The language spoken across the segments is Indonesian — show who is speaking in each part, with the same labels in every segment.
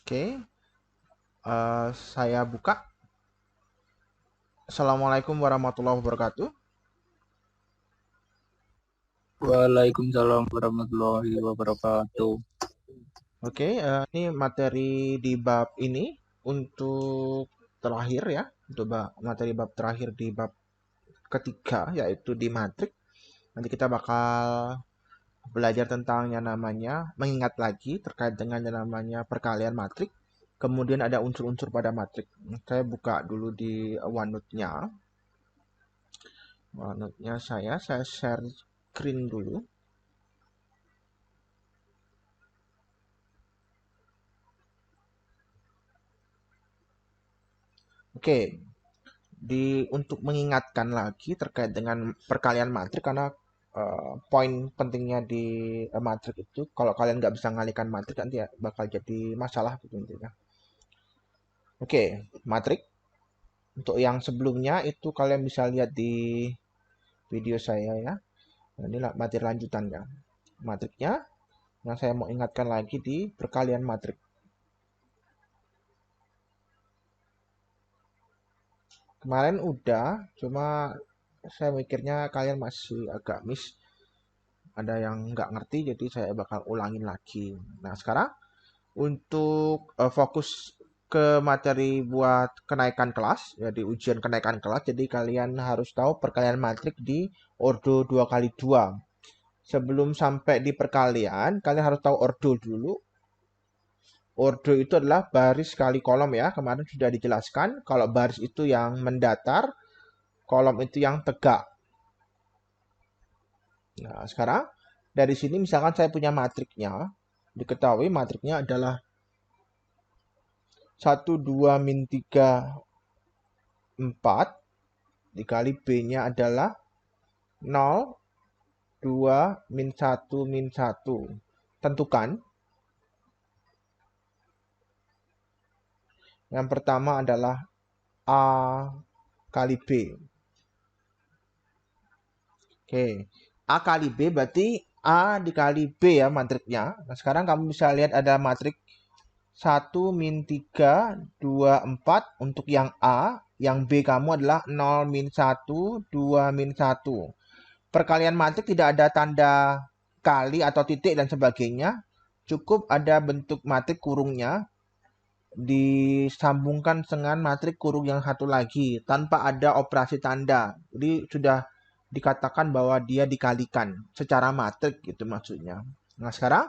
Speaker 1: Oke, saya buka. Assalamualaikum warahmatullahi wabarakatuh.
Speaker 2: Waalaikumsalam warahmatullahi wabarakatuh.
Speaker 1: Oke, ini materi di bab ini untuk terakhir ya, untuk materi bab terakhir di bab ketiga yaitu di matrik. Nanti kita bakal belajar tentang yang namanya mengingat lagi terkait dengan yang namanya perkalian matrik. Kemudian ada unsur-unsur pada matrik. Saya buka dulu di OneNote-nya. OneNote-nya saya share screen dulu. Oke, untuk mengingatkan lagi terkait dengan perkalian matrik karena poin pentingnya di matrik itu kalau kalian nggak bisa ngalihkan matrik nanti ya bakal jadi masalah gitu intinya. Oke, matrik untuk yang sebelumnya itu kalian bisa lihat di video saya ya. Nah, ini materi lanjutannya. Matriknya yang saya mau ingatkan lagi di perkalian matrik. Kemarin udah, cuma saya mikirnya kalian masih agak miss, ada yang nggak ngerti, jadi saya bakal ulangin lagi. Nah, sekarang untuk fokus ke materi buat kenaikan kelas, ya di ujian kenaikan kelas, jadi kalian harus tahu perkalian matrik di ordo 2 kali 2. Sebelum sampai di perkalian, kalian harus tahu ordo dulu. Ordo itu adalah baris kali kolom ya, kemarin sudah dijelaskan. Kalau baris itu yang mendatar, kolom itu yang tegak. Nah, sekarang dari sini misalkan saya punya matriknya, diketahui matriknya adalah 1, 2, min 3, 4 dikali B-nya adalah 0, 2, min 1, min 1. Tentukan. Yang pertama adalah A kali B. Oke. A kali B berarti A dikali B ya matriknya. Nah, sekarang kamu bisa lihat ada matrik 1, min 3, 2, 4 untuk yang A. Yang B kamu adalah 0, min 1, 2, min 1. Perkalian matrik tidak ada tanda kali atau titik dan sebagainya. Cukup ada bentuk matrik kurungnya disambungkan dengan matrik kurung yang satu lagi tanpa ada operasi tanda. Jadi sudah dikatakan bahwa dia dikalikan secara matrik gitu maksudnya. Nah, sekarang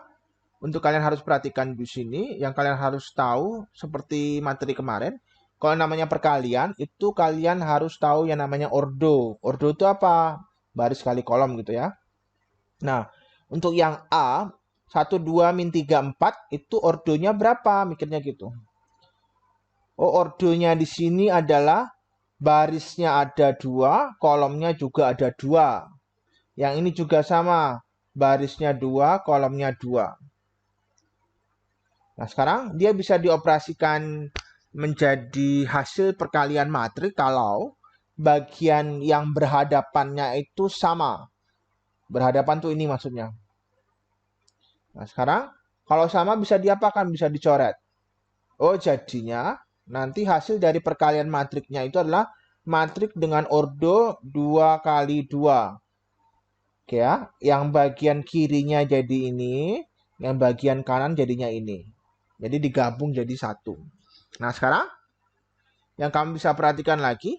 Speaker 1: untuk kalian harus perhatikan di sini yang kalian harus tahu seperti materi kemarin. Kalau namanya perkalian itu kalian harus tahu yang namanya ordo. Ordo itu apa? Baris kali kolom gitu ya. Nah, untuk yang A 1, 2, min 3, 4 itu ordonya berapa? Mikirnya gitu. Oh, ordonya di sini adalah barisnya ada 2, kolomnya juga ada 2. Yang ini juga sama, barisnya 2, kolomnya 2. Nah, sekarang dia bisa dioperasikan menjadi hasil perkalian matrik kalau bagian yang berhadapannya itu sama. Berhadapan tuh ini maksudnya. Nah, sekarang kalau sama bisa diapakan? Bisa dicoret. Oh, jadinya nanti hasil dari perkalian matriknya itu adalah matrik dengan ordo 2 kali 2. Oke ya, yang bagian kirinya jadi ini, yang bagian kanan jadinya ini. Jadi digabung jadi satu. Nah, sekarang yang kamu bisa perhatikan lagi,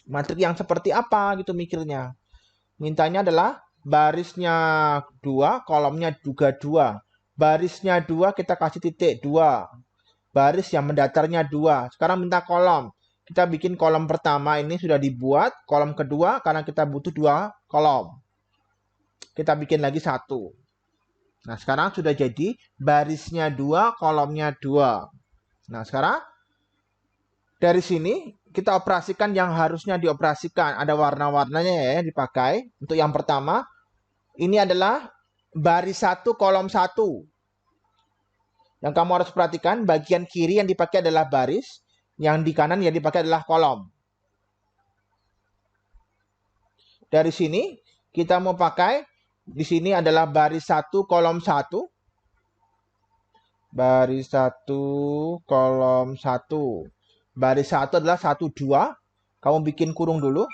Speaker 1: matrik yang seperti apa gitu mikirnya. Mintanya adalah barisnya 2, kolomnya juga 2. Barisnya 2 kita kasih titik 2. Baris yang mendatarnya 2. Sekarang minta kolom. Kita bikin kolom pertama ini sudah dibuat. Kolom kedua karena kita butuh 2 kolom. Kita bikin lagi 1. Nah, sekarang sudah jadi barisnya 2, kolomnya 2. Nah, sekarang dari sini kita operasikan yang harusnya dioperasikan. Ada warna-warnanya ya dipakai. Untuk yang pertama, ini adalah baris 1, kolom 1. Yang kamu harus perhatikan, bagian kiri yang dipakai adalah baris, yang di kanan yang dipakai adalah kolom. Dari sini kita mau pakai di sini adalah baris 1, kolom 1. Baris 1, kolom 1. Baris 1 adalah 1, 2. Kamu bikin kurung dulu.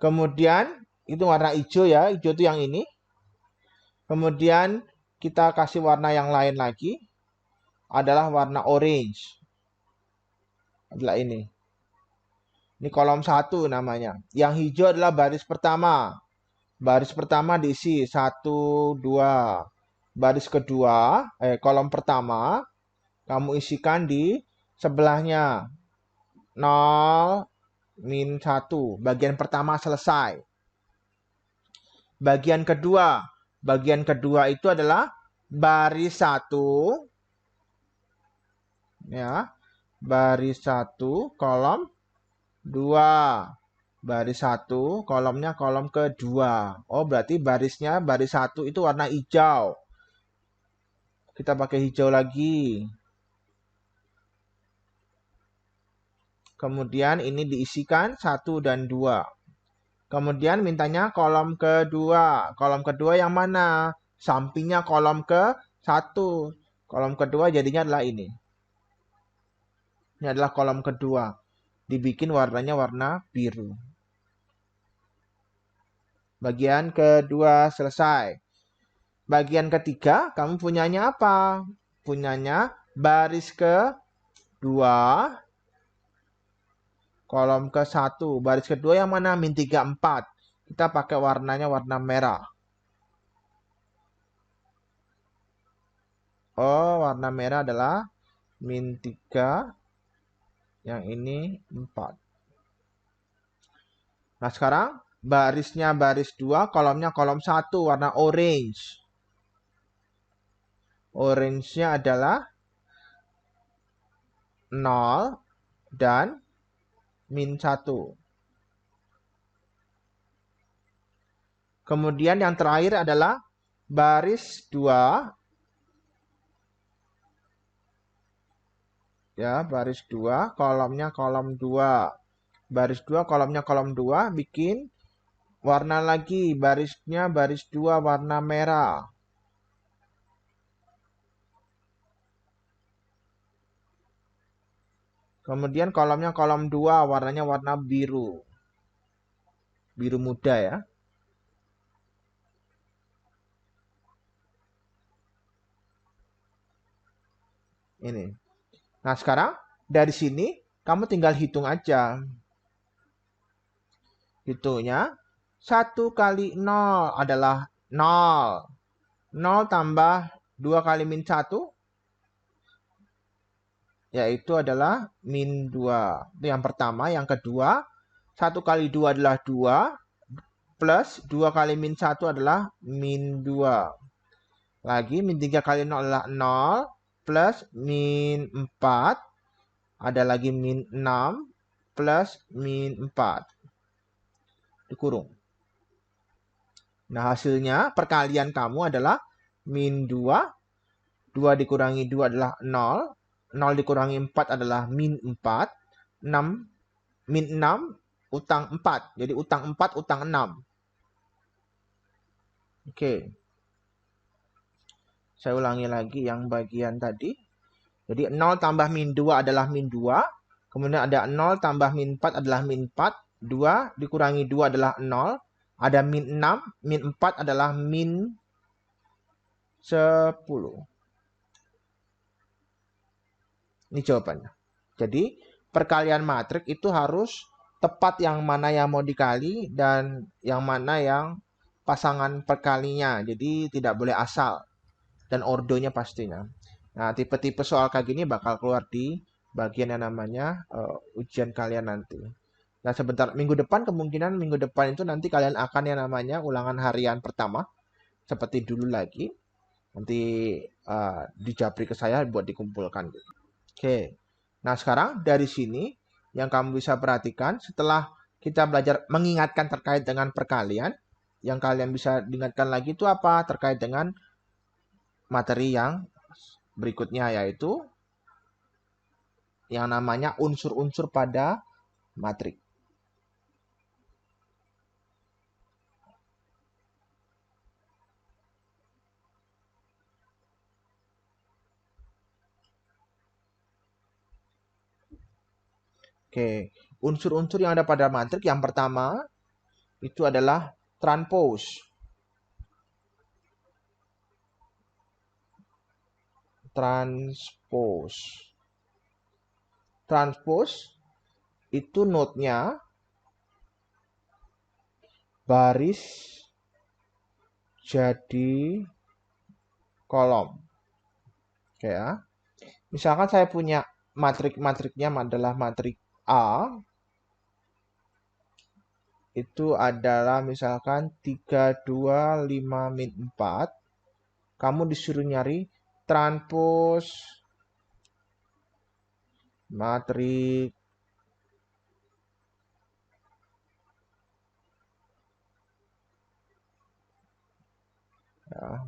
Speaker 1: Kemudian, itu warna hijau ya. Hijau itu yang ini. Kemudian, kita kasih warna yang lain lagi. Adalah warna orange. Adalah ini. Ini kolom 1 namanya. Yang hijau adalah baris pertama. Baris pertama diisi 1, 2. Baris kedua, kolom pertama, kamu isikan di sebelahnya. 0, min 1. Bagian pertama selesai. Bagian kedua. Bagian kedua itu adalah baris 1. Ya. Baris 1, kolom 2. Baris 1, kolomnya kolom kedua. Oh, berarti barisnya baris 1 itu warna hijau. Kita pakai hijau lagi. Kemudian ini diisikan 1 dan 2. Kemudian mintanya kolom kedua. Kolom kedua yang mana? Sampingnya kolom ke-1. Kolom kedua jadinya adalah ini. Ini adalah kolom kedua. Dibikin warnanya warna biru. Bagian kedua selesai. Bagian ketiga, kamu punyanya apa? Punyanya baris ke-2, kolom ke-1. Baris kedua yang mana? Min 3, 4. Kita pakai warnanya warna merah. Oh, warna merah adalah min 3. Yang ini 4. Nah, sekarang barisnya baris 2, kolomnya kolom 1, warna orange. Orange-nya adalah 0 dan min 1. Kemudian yang terakhir adalah baris 2. Ya, baris 2, kolomnya kolom 2. Baris 2, kolomnya kolom 2, bikin warna lagi. Barisnya baris 2, warna merah. Kemudian kolomnya kolom 2, warnanya warna biru. Biru muda ya. Ini. Nah, sekarang dari sini kamu tinggal hitung aja. Hitungnya 1 kali 0 adalah 0. 0 tambah 2 kali min 1 yaitu adalah min 2. Itu yang pertama. Yang kedua, 1 kali 2 adalah 2. Plus 2 kali min 1 adalah min 2. Lagi min 3 kali 0 adalah 0. Plus min 4. Ada lagi min 6. Plus min 4. Dikurung. Nah, hasilnya perkalian kamu adalah min 2. 2 dikurangi 2 adalah 0. 0 dikurangi 4 adalah min 4. 6, min 6, utang 4. Jadi utang 4, utang 6. Oke. Saya ulangi lagi yang bagian tadi. Jadi 0 tambah min 2 adalah min 2. Kemudian ada 0 tambah min 4 adalah min 4. 2 dikurangi 2 adalah 0. Ada min 6. Min 4 adalah min 10. Ini jawabannya. Jadi perkalian matrik itu harus tepat yang mana yang mau dikali dan yang mana yang pasangan perkalinya. Jadi tidak boleh asal. Dan ordonya pastinya. Nah, tipe-tipe soal kayak gini bakal keluar di bagian yang namanya ujian kalian nanti. Nah, sebentar minggu depan kemungkinan minggu depan itu nanti kalian akan yang namanya ulangan harian pertama seperti dulu lagi. Nanti dijabri ke saya buat dikumpulkan. Oke. Nah, sekarang dari sini yang kamu bisa perhatikan setelah kita belajar mengingatkan terkait dengan perkalian, yang kalian bisa diingatkan lagi itu apa? Terkait dengan materi yang berikutnya yaitu yang namanya unsur-unsur pada matrik. Oke, unsur-unsur yang ada pada matrik yang pertama itu adalah transpose. Transpose itu node-nya baris jadi kolom. Oke ya. Misalkan saya punya matriknya adalah matrik A, itu adalah misalkan 3, 2, 5, min 4. Kamu disuruh nyari transpose matrik ya,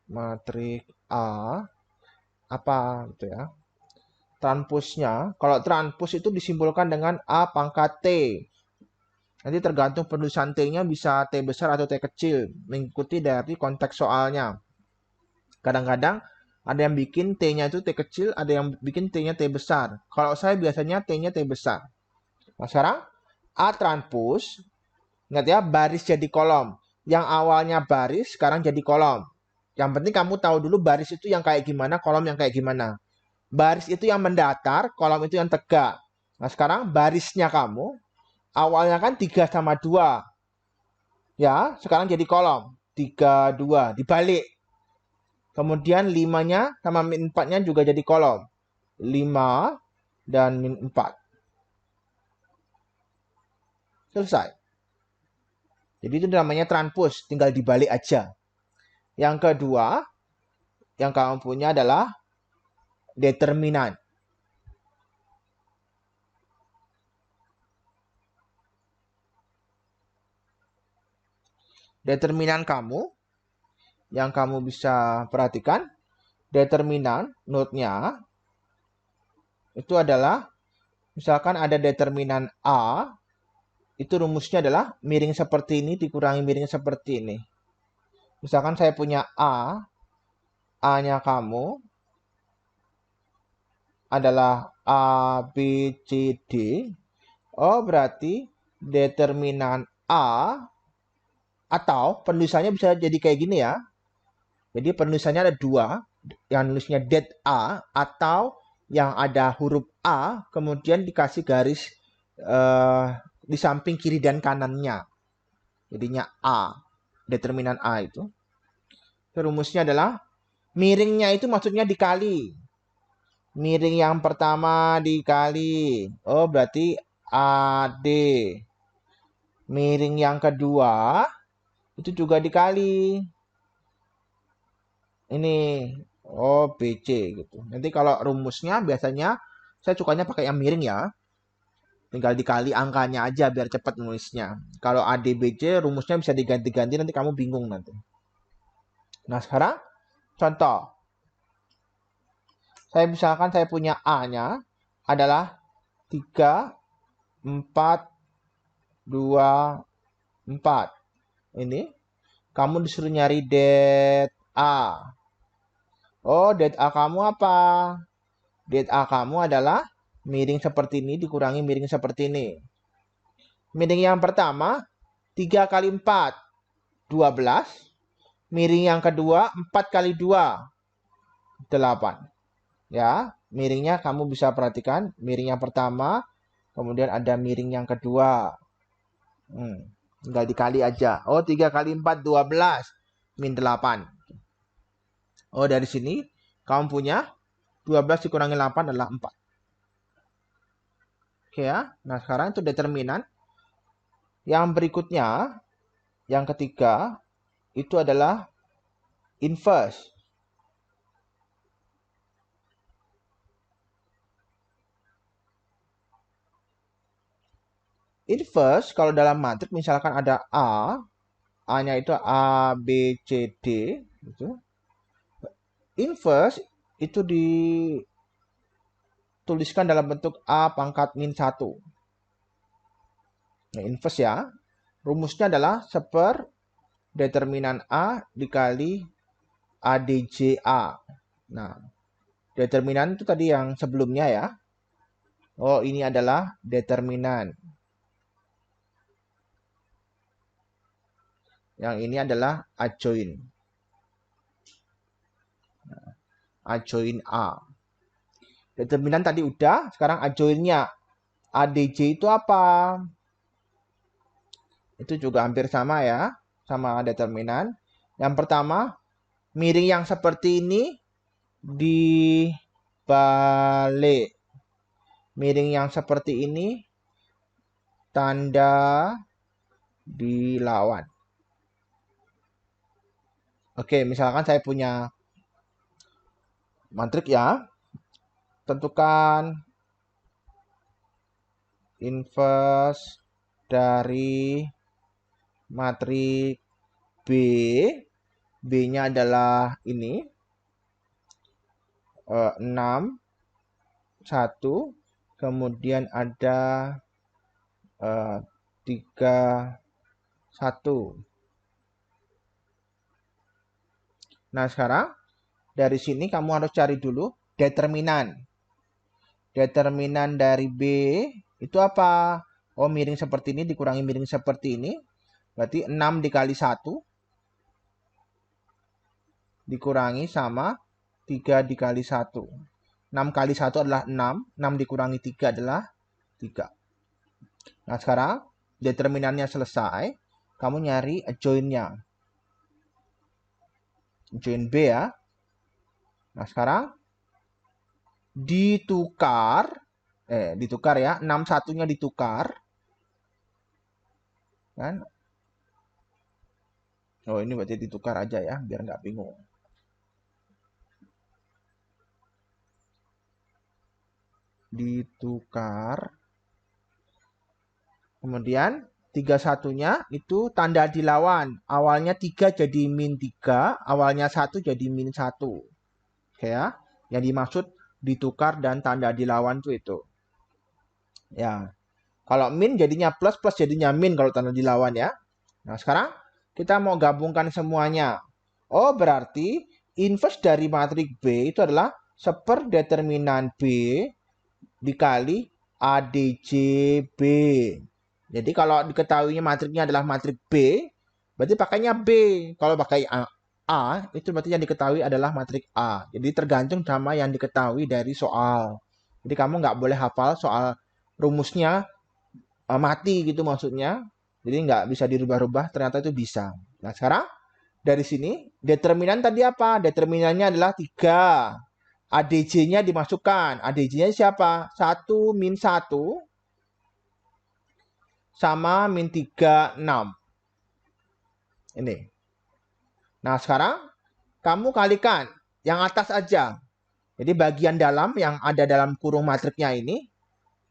Speaker 1: matrik A apa gitu ya. Transpose-nya, kalau transpose itu disimpulkan dengan A pangkat T. Nanti tergantung penulisan T-nya bisa T besar atau T kecil, mengikuti dari konteks soalnya. Kadang-kadang ada yang bikin T-nya itu T kecil, ada yang bikin T-nya T besar. Kalau saya biasanya T-nya T besar. Nah sekarang A transpose, ingat ya, baris jadi kolom. Yang awalnya baris, sekarang jadi kolom. Yang penting kamu tahu dulu baris itu yang kayak gimana, kolom yang kayak gimana. Baris itu yang mendatar, kolom itu yang tegak. Nah sekarang barisnya kamu, awalnya kan 3 sama 2. Ya, sekarang jadi kolom. 3, 2, dibalik. Kemudian 5-nya sama min 4-nya juga jadi kolom. 5 dan min 4. Selesai. Jadi itu namanya transpose, tinggal dibalik aja. Yang kedua, yang kamu punya adalah determinan. Determinan kamu, yang kamu bisa perhatikan, determinan node-nya itu adalah, misalkan ada determinan A, itu rumusnya adalah miring seperti ini dikurangi miring seperti ini. Misalkan saya punya A-nya kamu adalah A, B, C, D. Oh, berarti determinan A, atau penulisannya bisa jadi kayak gini ya. Jadi penulisannya ada dua, yang nulisnya det A, atau yang ada huruf A, kemudian dikasih garis di samping kiri dan kanannya. Jadinya A, determinan A itu. Rumusnya adalah miringnya itu maksudnya dikali. Miring yang pertama dikali. Oh, berarti AD. Miring yang kedua itu juga dikali. Ini oh BC gitu. Nanti kalau rumusnya biasanya saya sukanya pakai yang miring ya. Tinggal dikali angkanya aja biar cepat nulisnya. Kalau ADBC rumusnya bisa diganti-ganti, nanti kamu bingung nanti. Nah sekarang contoh. Misalkan saya punya A-nya adalah 3, 4, 2, 4. Ini kamu disuruh nyari det A. Oh, det A kamu apa? Det A kamu adalah miring seperti ini dikurangi miring seperti ini. Miring yang pertama 3 kali 4, 12. Miring yang kedua 4 kali 2, 8. Ya, miringnya kamu bisa perhatikan. Miring yang pertama, kemudian ada miring yang kedua. Tinggal dikali aja. Oh, 3 kali 4, 12. Min 8. Oh, dari sini kamu punya 12 dikurangi 8 adalah 4. Oke ya. Nah, sekarang itu determinan. Yang berikutnya, yang ketiga, itu adalah inverse. Inverse, kalau dalam matrik misalkan ada A-nya itu A, B, C, D. Gitu. Inverse itu dituliskan dalam bentuk A pangkat min 1. Nah, inverse ya. Rumusnya adalah seper determinan A dikali ADJA. Nah, determinan itu tadi yang sebelumnya ya. Oh, ini adalah determinan. Yang ini adalah adjoint. Adjoint A. Determinan tadi udah, sekarang adjointnya. ADJ itu apa? Itu juga hampir sama ya, sama determinan. Yang pertama, miring yang seperti ini dibalik. Miring yang seperti ini tanda dilawan. Oke, misalkan saya punya matrik ya. Tentukan inverse dari matrik B. B-nya adalah ini. 6, 1. Kemudian ada 3, 1. Nah, sekarang dari sini kamu harus cari dulu determinan. Determinan dari B itu apa? Oh, miring seperti ini dikurangi miring seperti ini. Berarti 6 dikali 1 dikurangi sama 3 dikali 1. 6 kali 1 adalah 6. 6 dikurangi 3 adalah 3. Nah, sekarang determinannya selesai. Kamu nyari adjoint-nya. Adjoint B ya. Nah, sekarang ditukar ya, 6 satunya ditukar kan. Oh, ini berarti ditukar aja ya biar nggak bingung. Ditukar, kemudian 3 satunya itu tanda dilawan, awalnya 3 jadi min 3, awalnya 1 jadi min 1. Oke ya, yang dimaksud ditukar dan tanda dilawan itu ya. Kalau min jadinya plus, plus jadinya min kalau tanda dilawan ya. Nah, sekarang kita mau gabungkan semuanya. Oh, berarti inverse dari matrik B itu adalah seperdeterminan B dikali ADJB. Jadi kalau diketahuinya matriknya adalah matrik B, berarti pakainya B. Kalau pakai A itu berarti yang diketahui adalah matrik A. Jadi tergantung sama yang diketahui dari soal. Jadi kamu nggak boleh hafal soal rumusnya mati gitu maksudnya. Jadi nggak bisa dirubah-rubah, ternyata itu bisa. Nah, sekarang dari sini determinan tadi apa? Determinannya adalah 3. ADJ-nya dimasukkan. ADJ-nya siapa? 1 min 1 sama min 3, 6. Ini. Nah, sekarang kamu kalikan yang atas aja. Jadi bagian dalam yang ada dalam kurung matriknya ini,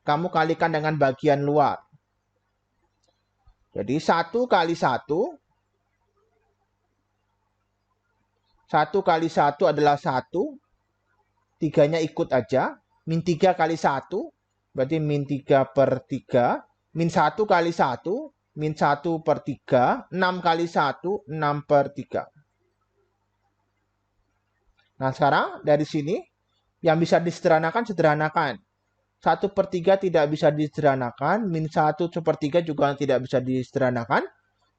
Speaker 1: kamu kalikan dengan bagian luar. Jadi 1 kali 1. 1 kali 1 adalah 1. 3-nya ikut aja. Min 3 kali 1, berarti min 3 per 3. Min 1 kali 1, min 1 per 3. 6 kali 1, 6 per 3. Nah, sekarang dari sini, yang bisa disederhanakan, sederhanakan. 1 per 3 tidak bisa disederhanakan. Min 1 per 3 juga tidak bisa disederhanakan.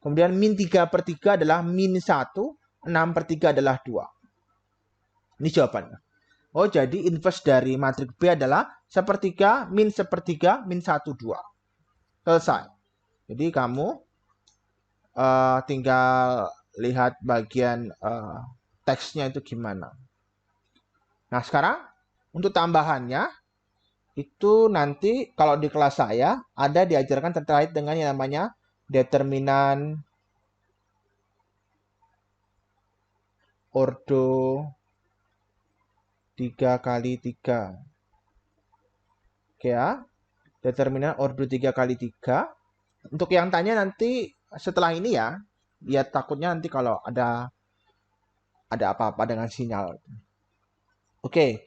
Speaker 1: Kemudian min 3 per 3 adalah min 1. 6 per 3 adalah 2. Ini jawabannya. Oh, jadi inverse dari matrik B adalah sepertiga, min sepertiga, min 1, 2. Selesai. Jadi kamu tinggal lihat bagian teksnya itu gimana. Nah, sekarang untuk tambahannya, itu nanti kalau di kelas saya ada diajarkan terkait dengan yang namanya determinan ordo 3 kali 3. Oke ya, determinan ordo 3 kali 3. Untuk yang tanya nanti setelah ini ya, dia takutnya nanti kalau ada apa-apa dengan sinyal. Oke,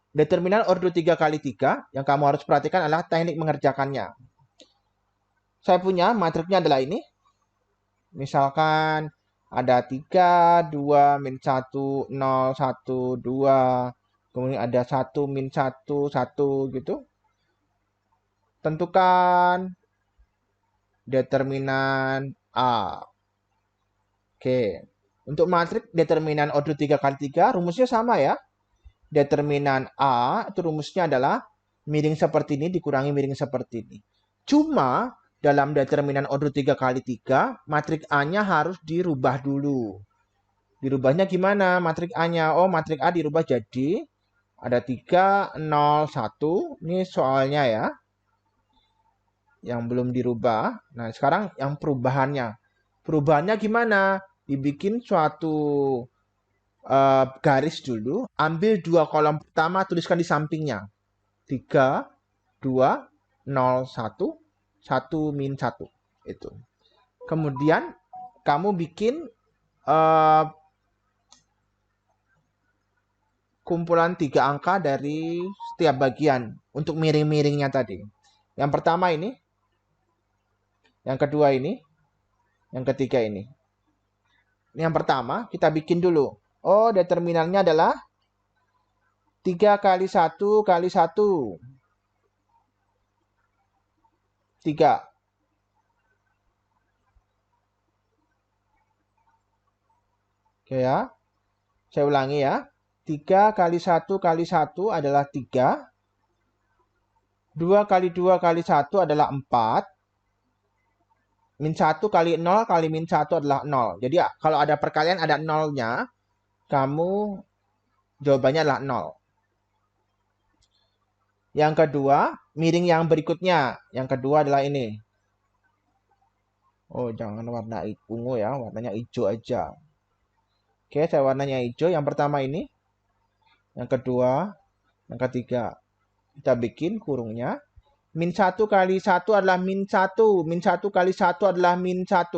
Speaker 1: determinan ordo 3 kali 3 yang kamu harus perhatikan adalah teknik mengerjakannya. Saya punya matriknya adalah ini. Misalkan ada 3, 2, min 1, 0, 1, 2. Kemudian ada 1, min 1, 1 gitu. Tentukan determinan A. Oke. Untuk matriks determinan order 3 kali 3 rumusnya sama ya. Determinan A itu rumusnya adalah miring seperti ini dikurangi miring seperti ini. Cuma dalam determinan order 3 kali 3, matriks A-nya harus dirubah dulu. Dirubahnya gimana matriks A-nya? Oh, matriks A dirubah jadi ada 3, 0, 1. Ini soalnya ya. Yang belum dirubah. Nah, sekarang yang perubahannya. Perubahannya gimana? Dibikin suatu garis dulu. Ambil 2 kolom pertama, tuliskan di sampingnya. 3, 2, 0, 1, 1 min 1. Itu. Kemudian kamu bikin kumpulan 3 angka dari setiap bagian untuk miring-miringnya tadi. Yang pertama ini, yang kedua ini, yang ketiga ini. Yang pertama kita bikin dulu. Oh, determinannya adalah 3 kali 1 kali 1. 3. Oke ya. Saya ulangi ya. 3 kali 1 kali 1 adalah 3. 2 kali 2 kali 1 adalah 4. Min 1 kali 0 kali min 1 adalah 0. Jadi kalau ada perkalian ada 0-nya, kamu jawabannya adalah 0. Yang kedua, miring yang berikutnya. Yang kedua adalah ini. Oh, jangan warna ungu ya, warnanya hijau aja. Oke, saya warnanya hijau. Yang pertama ini. Yang kedua, yang ketiga. Kita bikin kurungnya. Min 1 kali 1 adalah min 1. Min 1 kali 1 adalah min 1.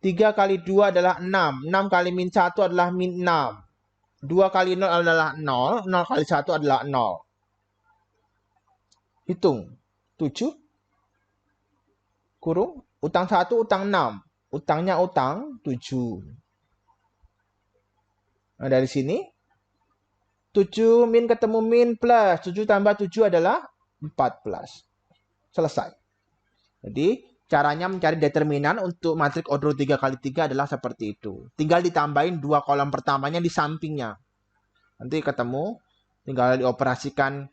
Speaker 1: 3 kali 2 adalah 6. 6 kali min 1 adalah min 6. 2 kali 0 adalah 0. 0 kali 1 adalah 0. Hitung. 7. Kurung. Utang 1, utang 6. Utangnya utang 7. Nah, dari sini 7 min ketemu min plus. 7 tambah 7 adalah 14. Selesai. Jadi, caranya mencari determinan untuk matriks order 3 kali 3 adalah seperti itu. Tinggal ditambahin 2 kolom pertamanya di sampingnya. Nanti ketemu, tinggal dioperasikan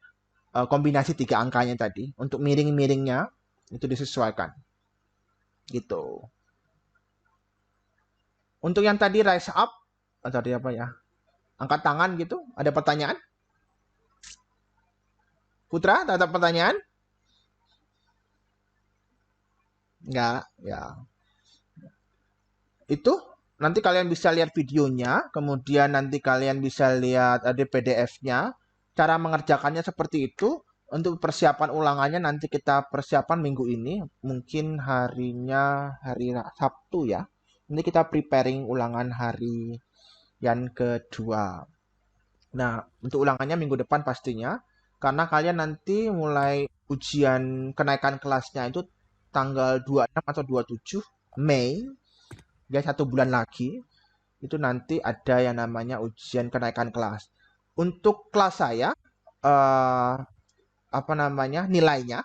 Speaker 1: kombinasi 3 angkanya tadi. Untuk miring-miringnya, itu disesuaikan. Gitu. Untuk yang tadi rise up, tadi apa ya? Angkat tangan gitu. Ada pertanyaan? Putra, ada pertanyaan? Enggak, ya. Itu nanti kalian bisa lihat videonya, kemudian nanti kalian bisa lihat ada PDF-nya. Cara mengerjakannya seperti itu. Untuk persiapan ulangannya nanti kita persiapan minggu ini, mungkin harinya hari Sabtu ya. Nanti kita preparing ulangan hari yang kedua. Nah, untuk ulangannya minggu depan pastinya, karena kalian nanti mulai ujian kenaikan kelasnya itu tanggal 26 atau 27 Mei, ya 1 bulan lagi, itu nanti ada yang namanya ujian kenaikan kelas. Untuk kelas saya, nilainya,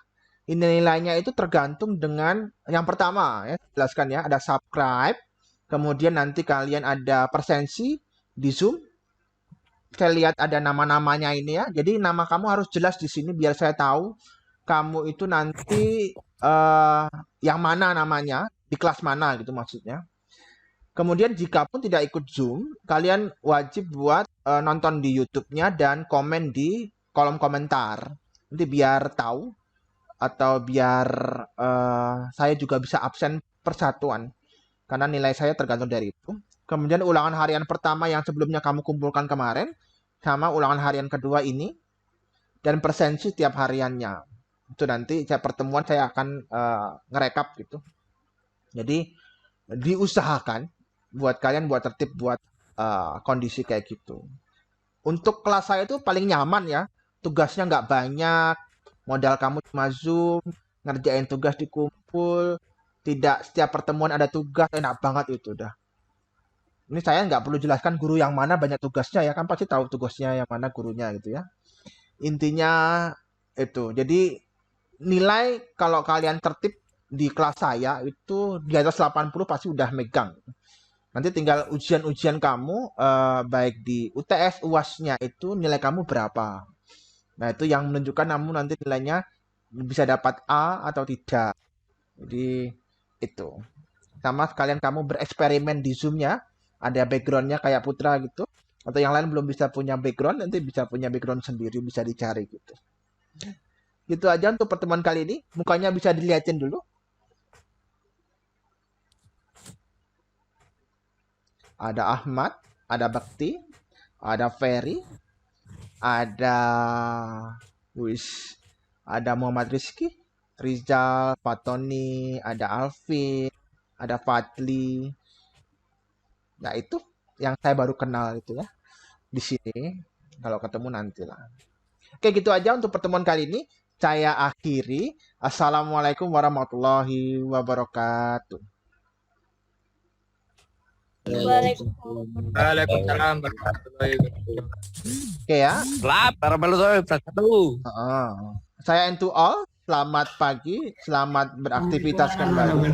Speaker 1: nilainya itu tergantung dengan yang pertama ya, jelaskan ya, ada subscribe, kemudian nanti kalian ada presensi di Zoom. Saya lihat ada nama-namanya ini ya. Jadi nama kamu harus jelas di sini biar saya tahu kamu itu nanti yang mana namanya, di kelas mana gitu maksudnya. Kemudian jika pun tidak ikut Zoom, kalian wajib buat nonton di YouTube-nya dan komen di kolom komentar. Nanti biar tahu atau biar saya juga bisa absen persatuan. Karena nilai saya tergantung dari itu. Kemudian ulangan harian pertama yang sebelumnya kamu kumpulkan kemarin, sama ulangan harian kedua ini, dan presensi tiap hariannya. Itu nanti pertemuan saya akan ngerekap gitu. Jadi diusahakan buat kalian buat tertib buat kondisi kayak gitu. Untuk kelas saya itu paling nyaman ya. Tugasnya nggak banyak, modal kamu cuma Zoom, ngerjain tugas dikumpul, tidak setiap pertemuan ada tugas, enak banget itu udah. Ini saya nggak perlu jelaskan guru yang mana banyak tugasnya ya, kan pasti tahu tugasnya yang mana gurunya gitu ya. Intinya Itu. Jadi nilai kalau kalian tertib di kelas saya itu di atas 80 pasti udah megang. Nanti tinggal ujian-ujian kamu baik di UTS, UAS-nya itu nilai kamu berapa. Nah, itu yang menunjukkan kamu nanti nilainya bisa dapat A atau tidak. Jadi itu. Sama sekalian kamu bereksperimen di Zoom-nya, ada background-nya kayak Putra gitu. Atau yang lain belum bisa punya background, nanti bisa punya background sendiri, bisa dicari gitu. Gitu aja untuk pertemuan kali ini. Mukanya bisa dilihatin dulu. Ada Ahmad, ada Bakti, ada Ferry, ada ada Muhammad Rizky, Rizal, Fatoni, ada Alvin, ada Fadli. Nah, itu yang saya baru kenal itu ya di sini. Kalau ketemu nanti lah. Oke, gitu aja untuk pertemuan kali ini. Saya akhiri. Assalamualaikum warahmatullahi wabarakatuh.
Speaker 2: Waalaikumsalam warahmatullahi wabarakatuh.
Speaker 1: Oke ya.
Speaker 2: Selamat warahmatullahi wabarakatuh.
Speaker 1: Saya into all. Selamat pagi, selamat beraktivitas kembali.